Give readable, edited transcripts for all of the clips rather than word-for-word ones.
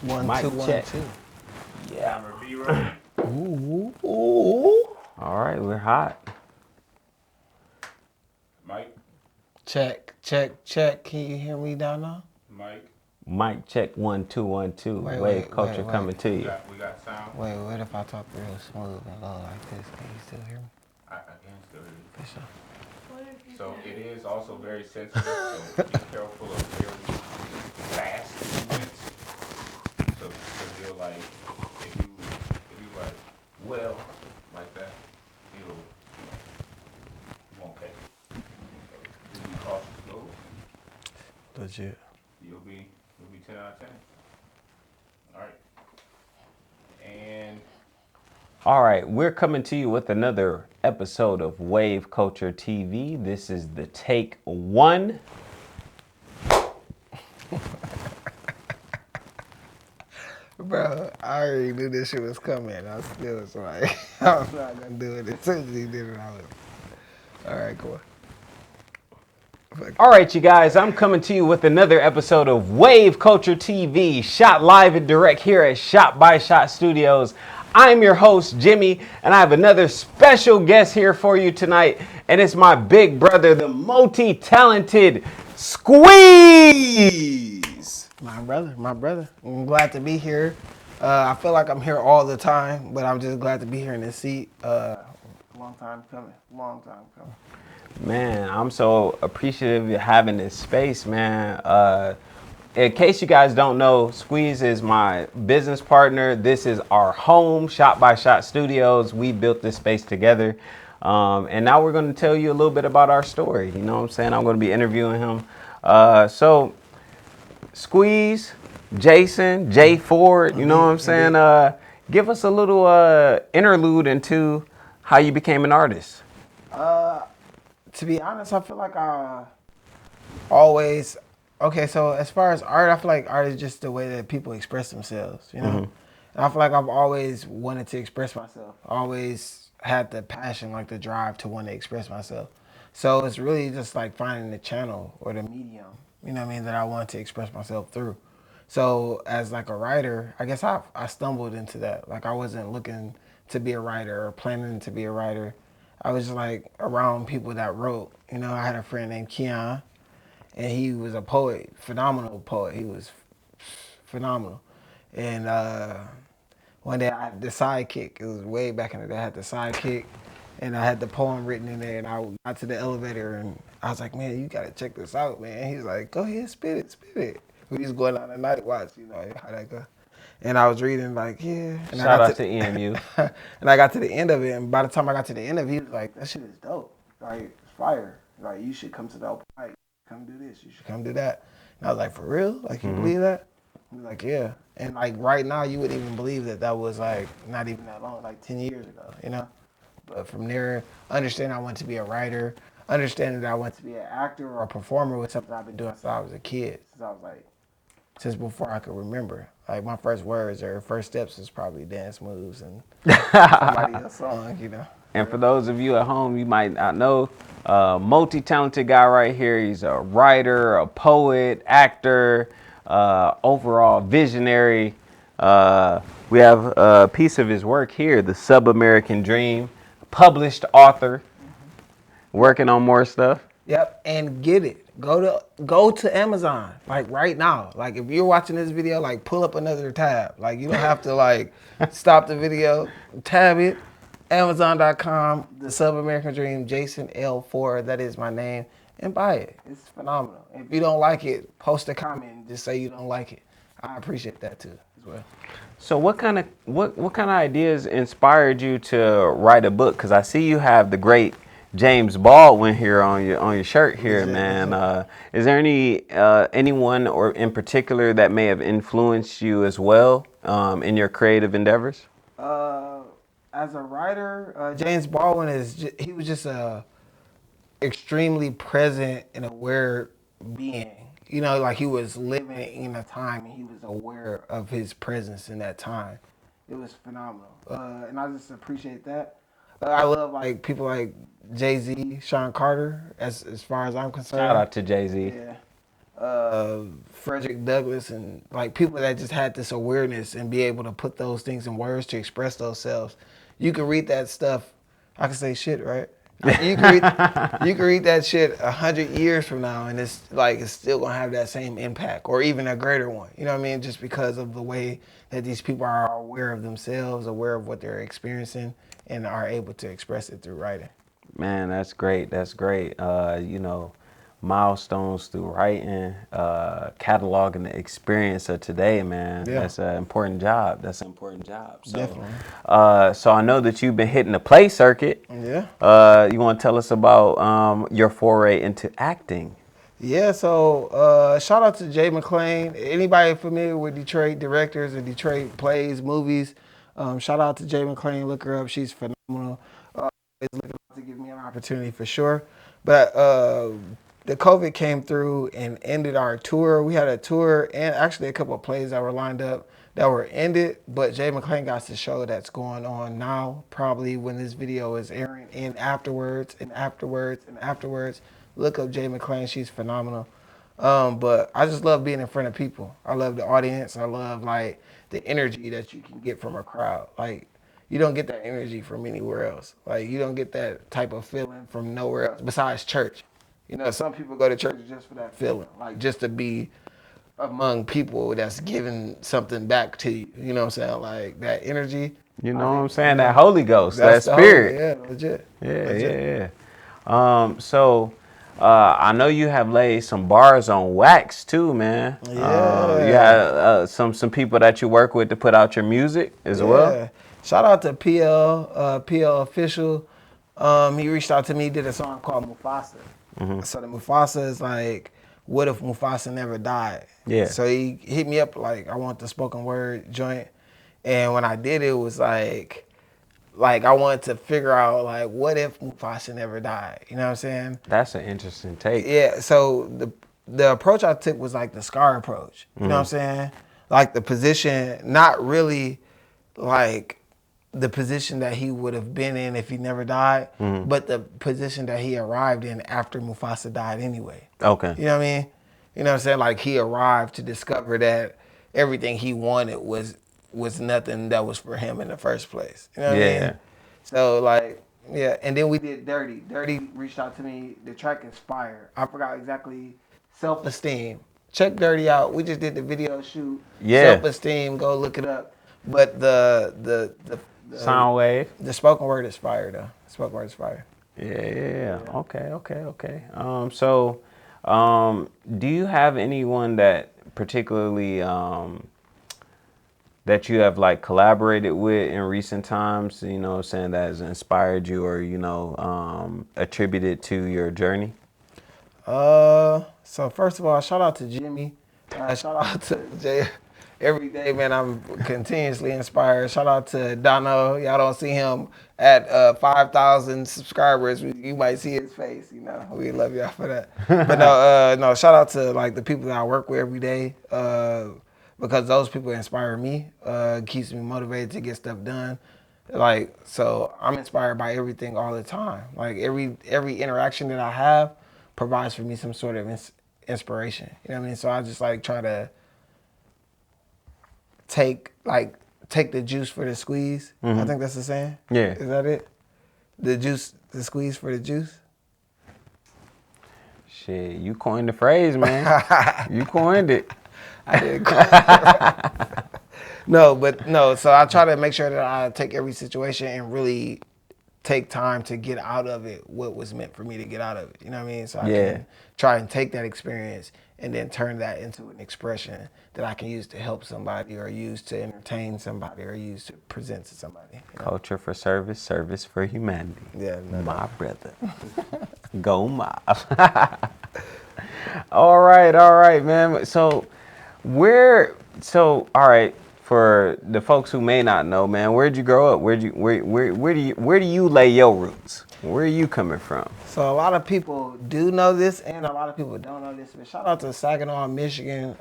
One, Mic two, check. 1, 2. Yeah. Ooh, ooh. All right, we're hot. Mike. Check, check, check. Can you hear me down now? Mike. Mic check 1 2 1 2. Wait, Wave wait, culture wait, coming wait. to We you. got sound. Wait, what if I talk real smooth and low like this? Can you still hear me? I can still hear you. For sure. So it is also very sensitive. So be careful of very fast movements. So because you're like, if you like, well, like that, you won't catch it. So just be cautious, though. Legit. You'll be 10 out of 10. All right. And All right, we're coming to you with another episode of Wave Culture TV. This is the take 1. Bro, I already knew this shit was coming. I still was like, I'm not gonna do it. As soon as he did it, I was. All right, cool. All right, you guys, I'm coming to you with another episode of Wave Culture TV, shot live and direct here at Shotxshot Studios. I'm your host, Jimmy, and I have another special guest here for you tonight, and it's my big brother, the multi-talented Squeeze. My brother. I'm glad to be here. I feel like I'm here all the time, but I'm just glad to be here in this seat. Long time coming. Man, I'm so appreciative of having this space, man. In case you guys don't know, Squeeze is my business partner. This is our home, Shotxshot Studios. We built this space together. And now we're going to tell you a little bit about our story. You know what I'm saying? I'm going to be interviewing him. So, Squeeze, Jason, Jay Ford, you know what I'm saying? Give us a little interlude into how you became an artist. To be honest, I feel like I always. Okay, so as far as art, I feel like art is just the way that people express themselves, you know? And I feel like I've always wanted to express myself. I always had the passion, like the drive to want to express myself. So it's really just like finding the channel or the medium, you know what I mean, that I want to express myself through. So as like a writer, I guess I stumbled into that. Like I wasn't looking to be a writer or planning to be a writer. I was just like around people that wrote. You know, I had a friend named Keon, and he was a poet, phenomenal poet. He was phenomenal. And one day I had the sidekick. It was way back in the day. I had the sidekick, and I had the poem written in there. And I got to the elevator, and I was like, "Man, you gotta check this out, man." He's like, "Go ahead, spit it." We was going on a night watch, you know how that go. And I was reading like, yeah. And Shout out to EMU. and I got to the end of it, and by the time I got to the end of it, he was like, "That shit is dope. Like, it's fire. Like, you should come to the open mic. Come do this. You should come do that." And I was like, "For real? Like, you believe that?" He was like, "Yeah." And like right now, you wouldn't even believe that was like not even that long, like 10 years ago, you know. But from there, understanding I want to be a writer, understanding that I want to be an actor or a performer was something I've been doing since I was a kid. Since before I could remember. Like my first words or first steps is probably dance moves and somebody else's song, you know. And for those of you at home, you might not know, multi-talented guy right here. He's a writer, a poet, actor, overall visionary. We have a piece of his work here, The Sub-American Dream, published author, working on more stuff. Yep, and get it. Go to Amazon, like right now. Like if you're watching this video, like pull up another tab. Like you don't have to like stop the video, tab it. Amazon.com, The Sub-American Dream, Jason L4, that is my name, and buy it. It's phenomenal. If you don't like it, post a comment and just say you don't like it. I appreciate that too as well. So what kind of ideas inspired you to write a book? Because I see you have the great James Baldwin here on your shirt here, man. Is there anyone or in particular that may have influenced you as well in your creative endeavors? As a writer, James Baldwin he was just a extremely present and aware being. You know, like he was living in a time and he was aware of his presence in that time. It was phenomenal. And I just appreciate that. I love like people like Jay-Z, Sean Carter, as far as I'm concerned. Shout out to Jay-Z. Yeah. Frederick Douglass, and like people that just had this awareness and be able to put those things in words to express themselves. You can read that stuff. I can say shit, right? You can read that shit 100 years from now, and it's still gonna have that same impact, or even a greater one. You know what I mean? Just because of the way that these people are aware of themselves, aware of what they're experiencing, and are able to express it through writing. Man, that's great. That's great. You know, milestones through writing, cataloging the experience of today, man. Yeah. That's an important job. That's an important job. So, Definitely. So I know that you've been hitting the play circuit. Yeah. You want to tell us about your foray into acting? Yeah, so shout out to Jay McClain. Anybody familiar with Detroit directors and Detroit plays, movies, shout out to Jay McClain. Look her up. She's phenomenal. Always looking to give me an opportunity for sure. But the COVID came through and ended our tour. We had a tour and actually a couple of plays that were lined up that were ended. But Jay McClain got the show that's going on now, probably when this video is airing, and afterwards. Look up Jay McClain. She's phenomenal. But I just love being in front of people. I love the audience. I love like the energy that you can get from a crowd. Like you don't get that energy from anywhere else. Like you don't get that type of feeling from nowhere else besides church. You know, some people go to church just for that feeling, like just to be among people that's giving something back to you. You know what I'm saying? Like that energy. You know what I'm saying? That Holy Ghost, that the spirit. yeah, legit. Yeah, Legit. yeah. So I know you have laid some bars on wax too, man. Yeah. You have some people that you work with to put out your music as well. Shout out to PL Official. He reached out to me, did a song called Mufasa. So the Mufasa is like, what if Mufasa never died? Yeah. So he hit me up like, I want the spoken word joint. And when I did it was like I wanted to figure out like, what if Mufasa never died? You know what I'm saying? That's an interesting take. Yeah, so the approach I took was like the Scar approach. You know what I'm saying? Like the position, not really like the position that he would have been in if he never died, but the position that he arrived in after Mufasa died anyway. Okay. You know what I mean? You know what I'm saying? Like he arrived to discover that everything he wanted was nothing that was for him in the first place. You know what I mean? So like, yeah, and then we did Dirty. Dirty reached out to me. The track is fire. I forgot exactly. Self-Esteem. Check Dirty out. We just did the video shoot. Yeah. Self-Esteem. Go look it up. But the Sound wave. the spoken word is fire though. Spoken word is fire. Yeah. Okay. So, do you have anyone that particularly that you have like collaborated with in recent times? You know, saying that has inspired you, or attributed to your journey. So first of all, shout out to Jimi. Shout out to Jay. Every day, man, I'm continuously inspired. Shout out to Dono. Y'all don't see him at 5,000 subscribers. You might see his face. You know, we love y'all for that. But no, shout out to like the people that I work with every day, because those people inspire me. Keeps me motivated to get stuff done. Like, so I'm inspired by everything all the time. Like every interaction that I have provides for me some sort of inspiration. You know what I mean? So I just like try to take the juice for the squeeze. I think that's the saying. Yeah. Is that it? The squeeze for the juice. Shit, you coined the phrase, man. You coined it. I did. No. So I try to make sure that I take every situation and really take time to get out of it what was meant for me to get out of it. You know what I mean? So I can try and take that experience and then turn that into an expression that I can use to help somebody, or use to entertain somebody, or use to present to somebody. You know? Culture for service, service for humanity. Yeah, my brother. Go Mob. All right, man. So all right, for the folks who may not know, man, where'd you grow up? Where do you lay your roots? Where are you coming from? So a lot of people do know this, and a lot of people don't know this. But shout out to Saginaw, Michigan.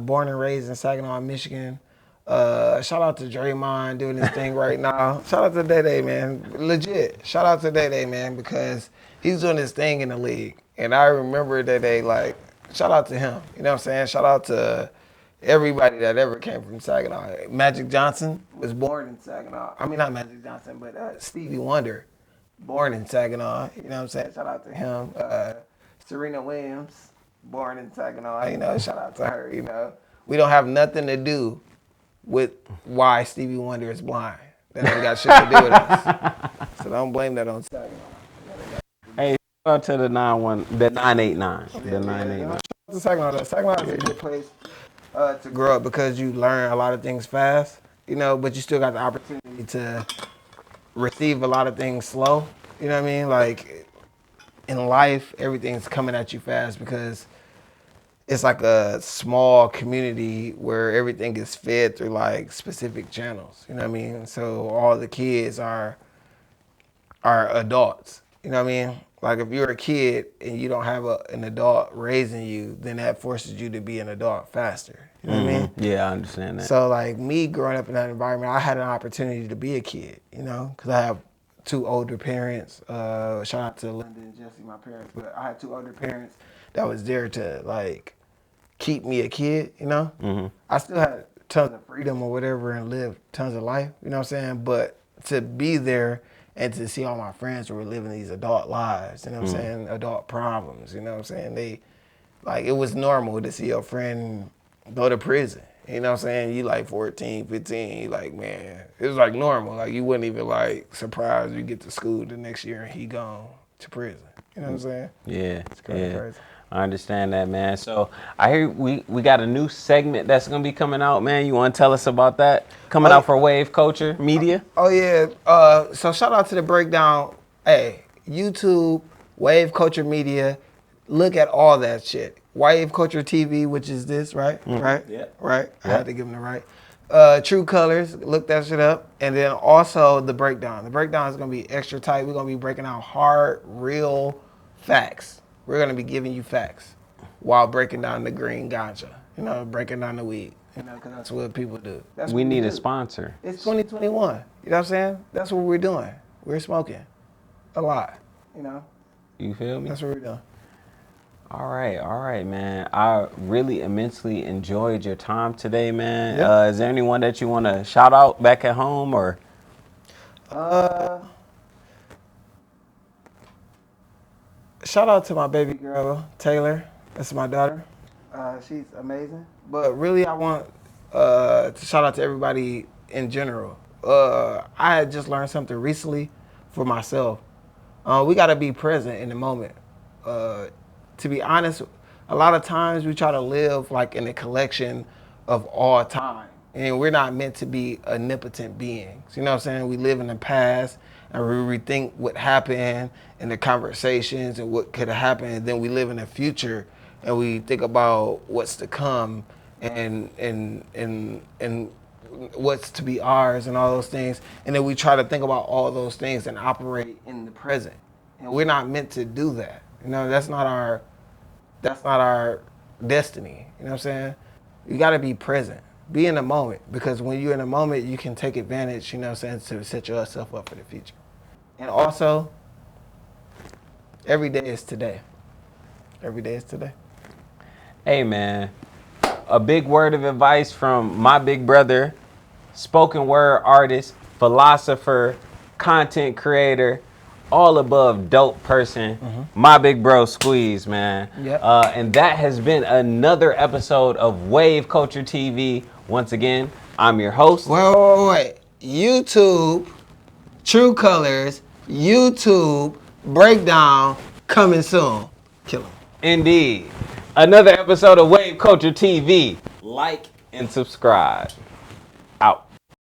Born and raised in Saginaw, Michigan. Shout out to Draymond doing this thing right now. Shout out to Day, man. Legit. Shout out to Day, man, because he's doing this thing in the league. And I remember Day like shout out to him. You know what I'm saying? Shout out to everybody that ever came from Saginaw. Magic Johnson was born in Saginaw. I mean, not Magic Johnson, but Stevie Wonder, born in Saginaw. You know what I'm saying? Shout out to him. Serena Williams, born in Saginaw. You know, shout out to her. You know, we don't have nothing to do with why Stevie Wonder is blind. That ain't got shit to do with us. So don't blame that on Saginaw. Hey, shout out to the 989. The 989. The Saginaw is a good place to grow up because you learn a lot of things fast, you know, but you still got the opportunity to receive a lot of things slow. You know what I mean? Like in life, everything's coming at you fast because it's like a small community where everything is fed through like specific channels. You know what I mean? So all the kids are adults. You know what I mean? Like if you're a kid and you don't have an adult raising you, then that forces you to be an adult faster. You know what I mean? Yeah, I understand that. So like me growing up in that environment, I had an opportunity to be a kid, you know, because I have two older parents. Shout out to Linda and Jesse, my parents. But I had two older parents that was there to like keep me a kid, you know? Mm-hmm. I still had tons of freedom or whatever and live tons of life, you know what I'm saying? But to be there and to see all my friends who were living these adult lives, you know what I'm saying? Adult problems, you know what I'm saying? It was normal to see your friend go to prison. You know what I'm saying? You like 14, 15, you like, man, it was like normal. Like you wouldn't even like surprised you get to school the next year and he gone to prison. You know what I'm saying? Yeah, It's crazy. I understand that, man. So I hear we got a new segment that's gonna be coming out, man. You want to tell us about that? Coming out for Wave Culture Media? Oh yeah. So shout out to the breakdown. Hey, YouTube, Wave Culture Media. Look at all that shit. Wave Culture TV, which is this, right? Right? Yeah. Right? I Yeah. had to give them the right. True Colors, look that shit up. And then also the breakdown. The breakdown is going to be extra tight. We're going to be breaking out hard, real facts. We're going to be giving you facts while breaking down the green ganja. You know, breaking down the weed. You know, because that's what people do. That's We what need do. a sponsor. It's 2021. You know what I'm saying? That's what we're doing. We're smoking a lot. You know? You feel me? That's what we're doing. All right, man. I really immensely enjoyed your time today, man. Yeah. Is there anyone that you want to shout out back at home or? Shout out to my baby girl, Taylor. That's my daughter. She's amazing. But really, I want to shout out to everybody in general. I had just learned something recently for myself. We got to be present in the moment. To be honest, a lot of times we try to live like in a collection of all time. And we're not meant to be omnipotent beings. You know what I'm saying? We live in the past and we rethink what happened and the conversations and what could have happened. And then we live in the future and we think about what's to come and what's to be ours and all those things. And then we try to think about all those things and operate in the present. And we're not meant to do that. You know, that's not our destiny. You know what I'm saying? You got to be present. Be in the moment, because when you're in the moment, you can take advantage, you know what I'm saying, to set yourself up for the future. And also, every day is today. Every day is today. Hey, man. A big word of advice from my big brother, spoken word artist, philosopher, content creator, all above dope person, my big bro Squeeze, man. Yep. And that has been another episode of Wave Culture TV. Once again, I'm your host. Wait. YouTube, True Colors, YouTube, Breakdown, coming soon. Kill 'em. Indeed. Another episode of Wave Culture TV. Like and subscribe.